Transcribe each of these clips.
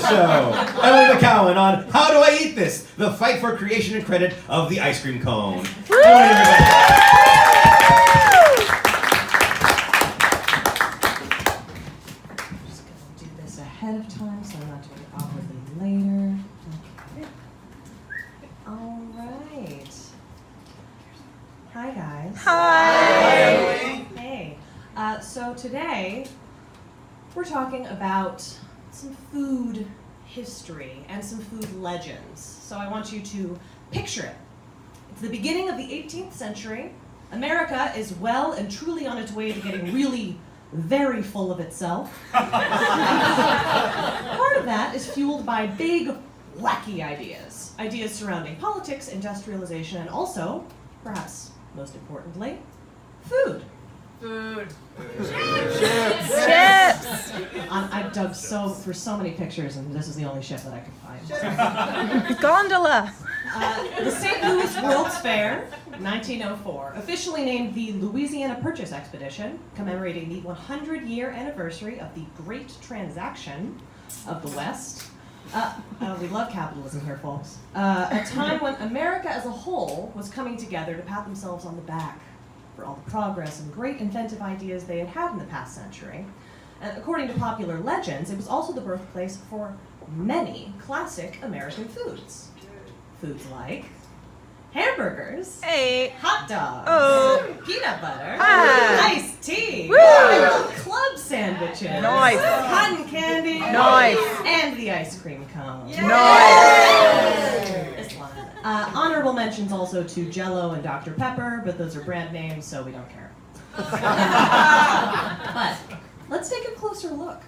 show. Emily McCowan on How Do I Eat This? The fight for creation and credit of the ice cream cone. Good morning, everybody. I'm just going to do this ahead of time so I'm not doing it awkwardly later. Okay. All right. Hi, guys. Hi. Hey. So today, we're talking about some food history and some food legends. So I want you to picture it. It's the beginning of the 18th century. America is well and truly on its way to getting really very full of itself. Part of that is fueled by big, wacky ideas. Ideas surrounding politics, industrialization, and also, perhaps most importantly, food. Food. Chips. I've dug for so many pictures, and this is the only ship that I could find. Gondola. The St. Louis World's Fair, 1904, officially named the Louisiana Purchase Expedition, commemorating the 100-year anniversary of the Great Transaction of the West. We love capitalism here, folks. A time when America as a whole was coming together to pat themselves on the back for all the progress and great inventive ideas they had had in the past century. And according to popular legends, it was also the birthplace for many classic American foods. Foods like hamburgers, Hey. hot dogs, Oh. peanut butter, Ah. iced tea, Woo. club sandwiches, Nice. cotton candy, Nice. and the ice cream cone. Nice. This one. Honorable mentions also to Jell-O and Dr. Pepper, but those are brand names, so we don't care. But let's take a closer look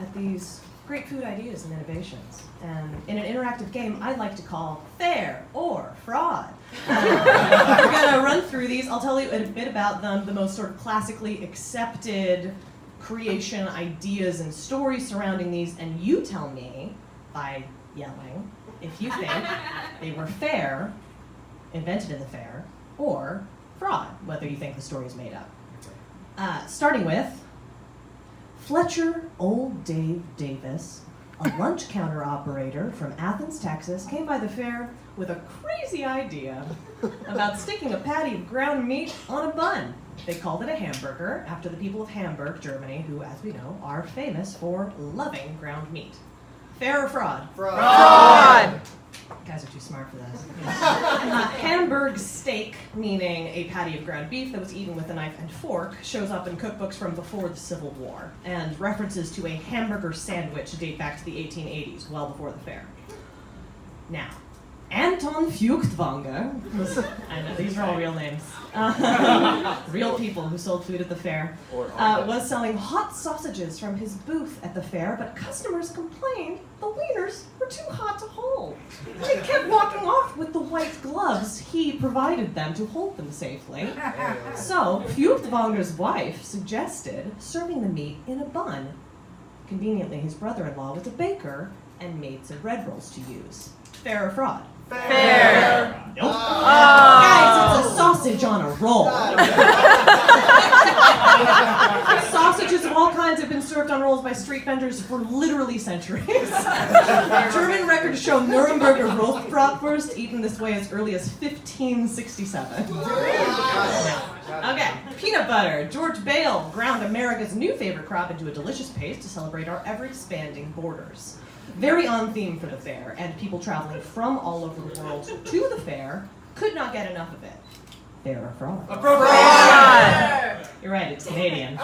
at these great food ideas and innovations. And in an interactive game I like to call Fair or Fraud. We're gonna run through these. I'll tell you a bit about them, the most sort of classically accepted creation ideas and stories surrounding these, and you tell me, by yelling, if you think they were fair, invented in the fair, or fraud, whether you think the story is made up. Starting with Fletcher Old Dave Davis, a lunch counter operator from Athens, Texas, came by the fair with a crazy idea about sticking a patty of ground meat on a bun. They called it a hamburger after the people of Hamburg, Germany, who, as we know, are famous for loving ground meat. Fair or fraud? Fraud. You guys are too smart for this. Hamburg steak, meaning a patty of ground beef that was eaten with a knife and fork, shows up in cookbooks from before the Civil War, and references to a hamburger sandwich date back to the 1880s, well before the fair. Now, Anton Feuchtwanger, I know these are all real names, real people who sold food at the fair, was selling hot sausages from his booth at the fair, but customers complained the wieners were too hot to hold. They kept walking off with the white gloves he provided them to hold them safely. So, Feuchtwanger's wife suggested serving the meat in a bun. Conveniently, his brother-in-law was a baker and made some bread rolls to use. Fair or fraud? Fair. Nope. Guys, it's a sausage on a roll. Sausages of all kinds have been served on rolls by street vendors for literally centuries. German records show Nuremberger roast bratwurst eaten this way as early as 1567. Okay, peanut butter. George Bale ground America's new favorite crop into a delicious paste to celebrate our ever-expanding borders. Very on theme for the fair, and people traveling from all over the world to the fair could not get enough of it. Fair or fraud? Fraud. You're right, it's Canadian.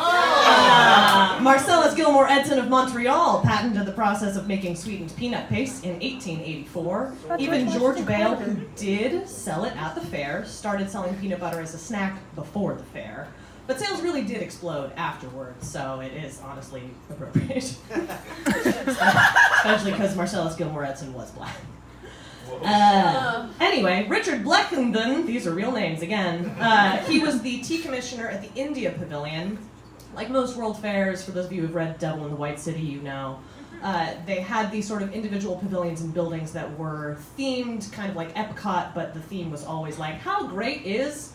Marcellus Gilmore Edson of Montreal patented the process of making sweetened peanut paste in 1884. Even George Bale, who did sell it at the fair, started selling peanut butter as a snack before the fair. But sales really did explode afterwards, so it is honestly appropriate. Especially because Marcellus Gilmore Edson was black. Anyway, Richard Bleckenden, these are real names again, he was the tea commissioner at the India Pavilion. Like most world fairs, for those of you who've read Devil in the White City, you know, they had these sort of individual pavilions and buildings that were themed, kind of like Epcot, but the theme was always like, how great is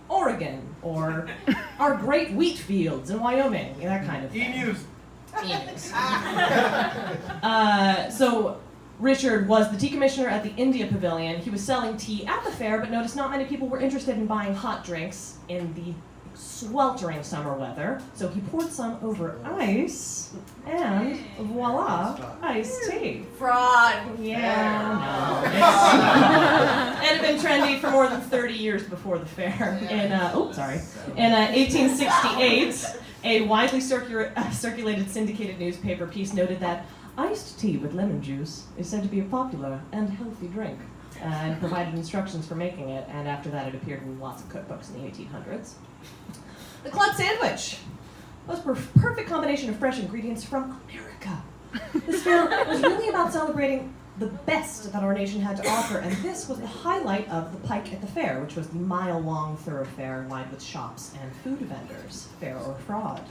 Oregon, or our great wheat fields in Wyoming, that kind of thing. E-News. E-News. So Richard was the tea commissioner at the India Pavilion. He was selling tea at the fair, but noticed not many people were interested in buying hot drinks in the sweltering summer weather. So he poured some over ice, and voila, iced tea. Fraud. Yeah, no. It had been trendy for more than 30 years before the fair. In 1868, a widely circulated syndicated newspaper piece noted that iced tea with lemon juice is said to be a popular and healthy drink, and provided instructions for making it, and after that it appeared in lots of cookbooks in the 1800s. The club sandwich was a perfect combination of fresh ingredients from America. This fair was really about celebrating the best that our nation had to offer, and this was the highlight of the Pike at the Fair, which was the mile-long thoroughfare lined with shops and food vendors. Fair or fraud?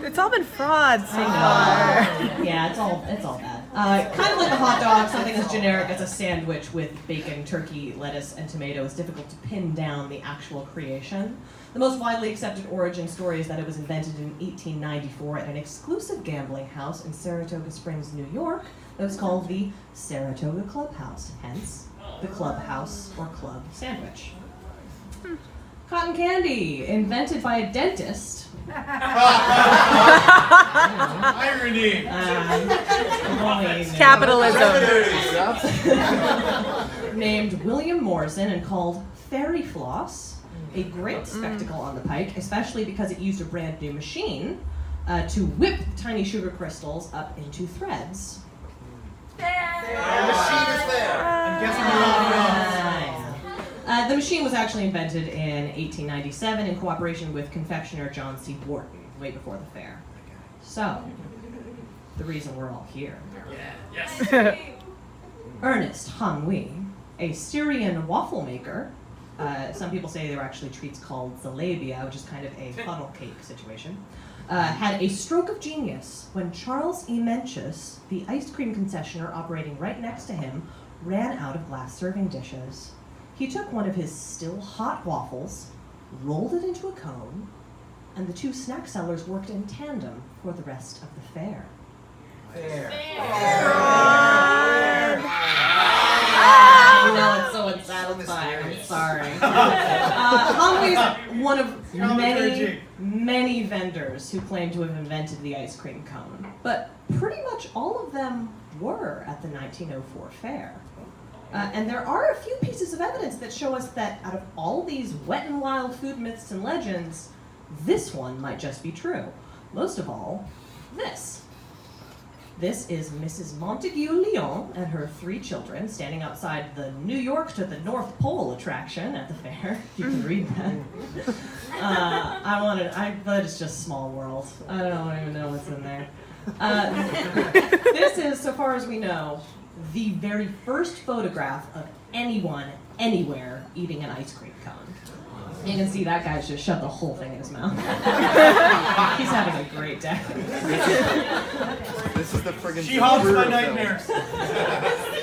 It's all been fraud so I far. know. Yeah, it's all bad. Kind of like a hot dog, something as generic as a sandwich with bacon, turkey, lettuce, and tomato is difficult to pin down the actual creation. The most widely accepted origin story is that it was invented in 1894 at an exclusive gambling house in Saratoga Springs, New York, that was called the Saratoga Clubhouse, hence the clubhouse or club sandwich. Cotton candy, invented by a dentist. Irony. Capitalism. Named William Morrison and called Fairy Floss, a great spectacle on the Pike, especially because it used a brand new machine to whip tiny sugar crystals up into threads. The machine is there. I'm guessing you're all wrong. The machine was actually invented in 1897 in cooperation with confectioner John C. Wharton, way before the fair. So, the reason we're all here. Yes. Ernest Hanwi, a Syrian waffle maker. Some people say they were actually treats called zalabia, which is kind of a funnel cake situation. Had a stroke of genius when Charles E. Mencius, the ice cream concessionaire operating right next to him, ran out of glass serving dishes. He took one of his still hot waffles, rolled it into a cone, and the two snack sellers worked in tandem for the rest of the fair. I know it's so unsatisfying. I'm sorry. Hanwi's one of many vendors who claim to have invented the ice cream cone, but pretty much all of them were at the 1904 fair. And there are a few pieces of evidence that show us that out of all these wet and wild food myths and legends, this one might just be true. Most of all, this. This is Mrs. Montague Lyon and her 3 children standing outside the New York to the North Pole attraction at the fair. You can read that. That is just Small World. I don't even know what's in there. This is, so far as we know, the very first photograph of anyone, anywhere, eating an ice cream cone. You can see that guy's just shoved the whole thing in his mouth. He's having a great day. This is the friggin' She haunts my film. nightmares.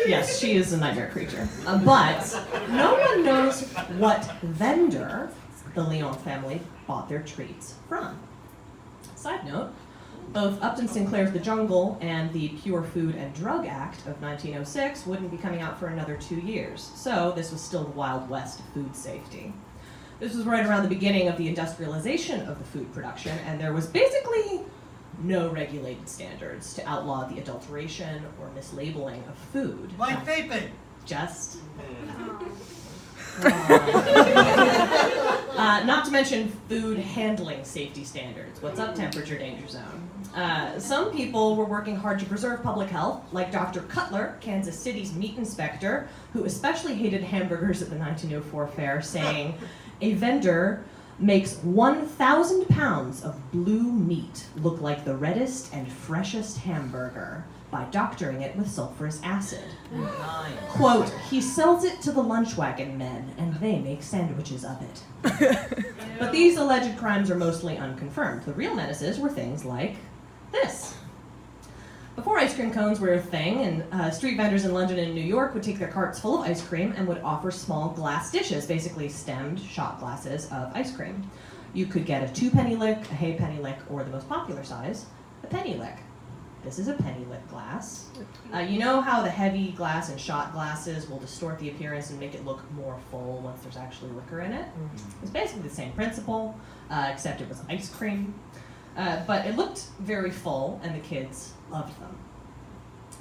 Yes, she is a nightmare creature. But no one knows what vendor the Lyon family bought their treats from. Side note, both Upton Sinclair's The Jungle and the Pure Food and Drug Act of 1906 wouldn't be coming out for another 2 years, so this was still the Wild West of food safety. This was right around the beginning of the industrialization of the food production, and there was basically no regulated standards to outlaw the adulteration or mislabeling of food. Like vaping. Just not to mention food handling safety standards. What's up, temperature danger zone? Some people were working hard to preserve public health, like Dr. Cutler, Kansas City's meat inspector, who especially hated hamburgers at the 1904 fair, saying, "A vendor makes 1,000 pounds of blue meat look like the reddest and freshest hamburger by doctoring it with sulfurous acid. Quote, he sells it to the lunch wagon men, and they make sandwiches of it." But these alleged crimes are mostly unconfirmed. The real menaces were things like this. Before ice cream cones were a thing, and street vendors in London and New York would take their carts full of ice cream and would offer small glass dishes, basically stemmed shot glasses of ice cream. You could get a 2-penny lick, a halfpenny lick, or the most popular size, a penny lick. This is a penny lick glass. You know how the heavy glass and shot glasses will distort the appearance and make it look more full once there's actually liquor in it? It's basically the same principle, except it was ice cream. But it looked very full, and the kids loved them.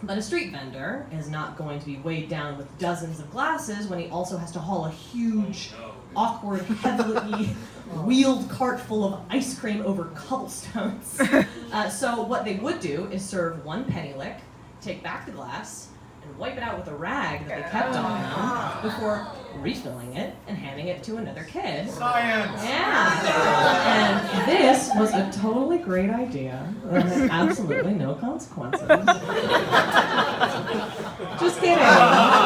But a street vendor is not going to be weighed down with dozens of glasses when he also has to haul a huge, awkward, heavily wheeled cart full of ice cream over cobblestones. So what they would do is serve one penny lick, take back the glass, and wipe it out with a rag that they kept on them before refilling it and handing it to another kid. Science! Yeah. And this was a totally great idea that had absolutely no consequences. Just kidding. Yeah.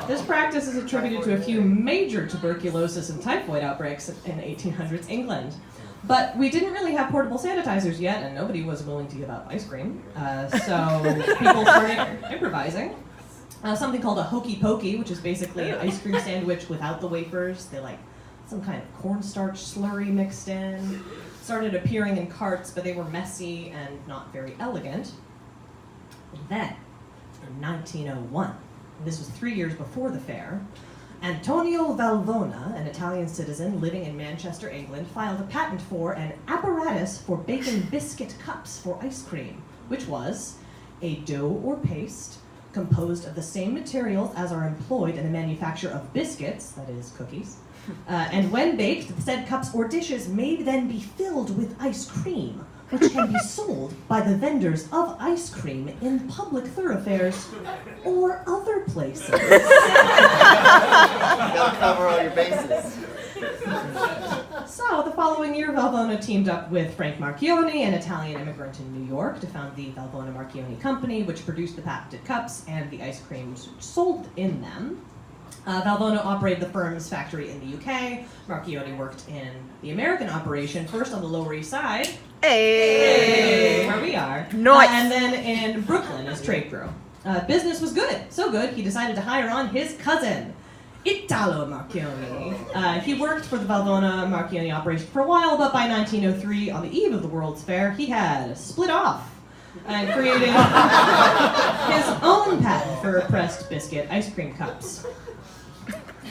This practice is attributed to a few major tuberculosis and typhoid outbreaks in 1800s England. But we didn't really have portable sanitizers yet, and nobody was willing to give up ice cream. So people started improvising. Something called a hokey pokey, which is basically an ice cream sandwich without the wafers. They like some kind of cornstarch slurry mixed in. Started appearing in carts, but they were messy and not very elegant. And then, in 1901, this was 3 years before the fair, Antonio Valvona, an Italian citizen living in Manchester, England, filed a patent for an apparatus for baking biscuit cups for ice cream, which was a dough or paste composed of the same materials as are employed in the manufacture of biscuits, that is, cookies, and when baked, the said cups or dishes may then be filled with ice cream, which can be sold by the vendors of ice cream in public thoroughfares or other places. You gotta cover all your bases. So, the following year, Valvona teamed up with Frank Marchioni, an Italian immigrant in New York, to found the Valvona Marchioni Company, which produced the patented cups and the ice creams sold in them. Valvona operated the firm's factory in the UK. Marchioni worked in the American operation, first on the Lower East Side, where we are, Nice. and then in Brooklyn as trade crew. Business was good, so good he decided to hire on his cousin, Italo Marchioni. He worked for the Valvona Marchioni operation for a while, but by 1903, on the eve of the World's Fair, he had split off and created his own patent for pressed biscuit ice cream cups.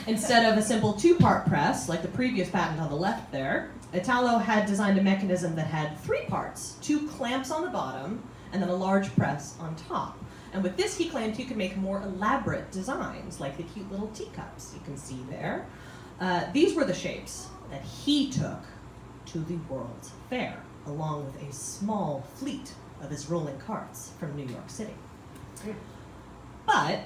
Instead of a simple two-part press, like the previous patent on the left there, Italo had designed a mechanism that had 3 parts, 2 clamps on the bottom, and then a large press on top. And with this, he claimed he could make more elaborate designs, like the cute little teacups you can see there. These were the shapes that he took to the World's Fair, along with a small fleet of his rolling carts from New York City. But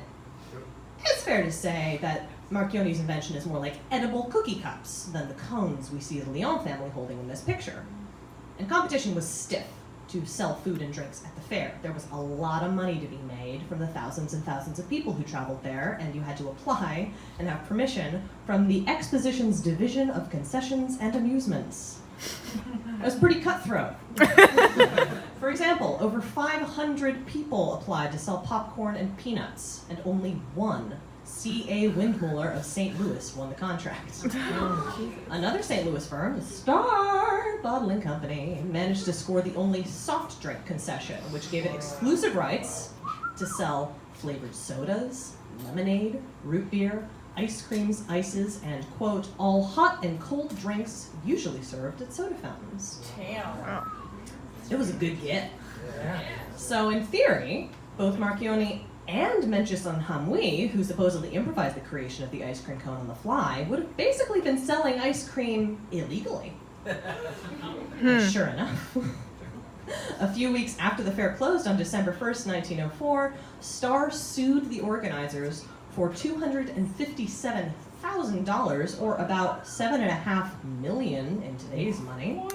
it's fair to say that Marchioni's invention is more like edible cookie cups than the cones we see the Leon family holding in this picture. And competition was stiff to sell food and drinks at the fair. There was a lot of money to be made from the thousands and thousands of people who traveled there, and you had to apply and have permission from the Exposition's Division of Concessions and Amusements. It was pretty cutthroat. For example, over 500 people applied to sell popcorn and peanuts, and only one C.A. Windmuller of St. Louis won the contract. Another St. Louis firm, the Star Bottling Company, managed to score the only soft drink concession, which gave it exclusive rights to sell flavored sodas, lemonade, root beer, ice creams, ices, and, quote, all hot and cold drinks usually served at soda fountains. Damn. It was a good get. So in theory, both Marchioni and Mencius Hamwi, who supposedly improvised the creation of the ice cream cone on the fly, would have basically been selling ice cream illegally. Sure enough. A few weeks after the fair closed on December 1st, 1904, Star sued the organizers for $257,000, or about $7.5 million in today's money,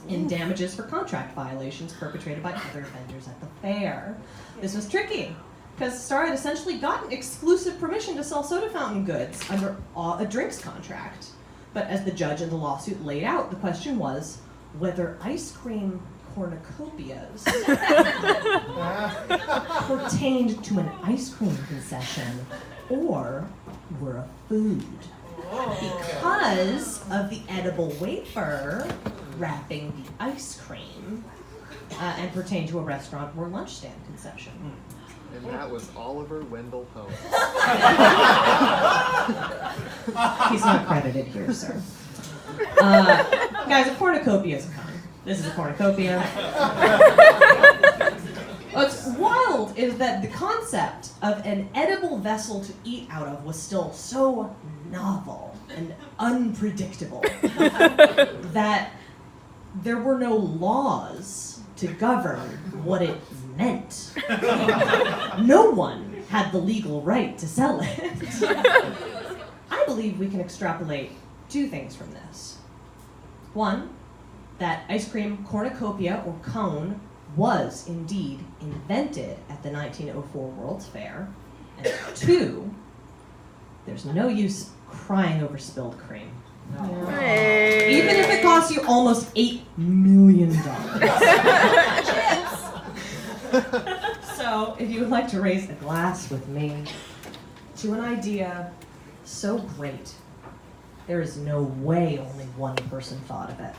in damages for contract violations perpetrated by other vendors at the fair. This was tricky, because Star had essentially gotten exclusive permission to sell soda fountain goods under a drinks contract. But as the judge in the lawsuit laid out, the question was whether ice cream cornucopias pertained to an ice cream concession or were a food. Because of the edible wafer wrapping the ice cream, and pertain to a restaurant or lunch stand conception. And that was Oliver Wendell Holmes. He's not credited here, sir. Guys, a cornucopia is a con. This is a cornucopia. What's wild is that the concept of an edible vessel to eat out of was still so novel and unpredictable that there were no laws to govern what it meant. No one had the legal right to sell it. I believe we can extrapolate two things from this. One, that ice cream cornucopia or cone was indeed invented at the 1904 World's Fair. And two, there's no use crying over spilled cream. Hey. Even if it costs you almost $8 million. So, if you would like to raise a glass with me to an idea so great, there is no way only one person thought of it.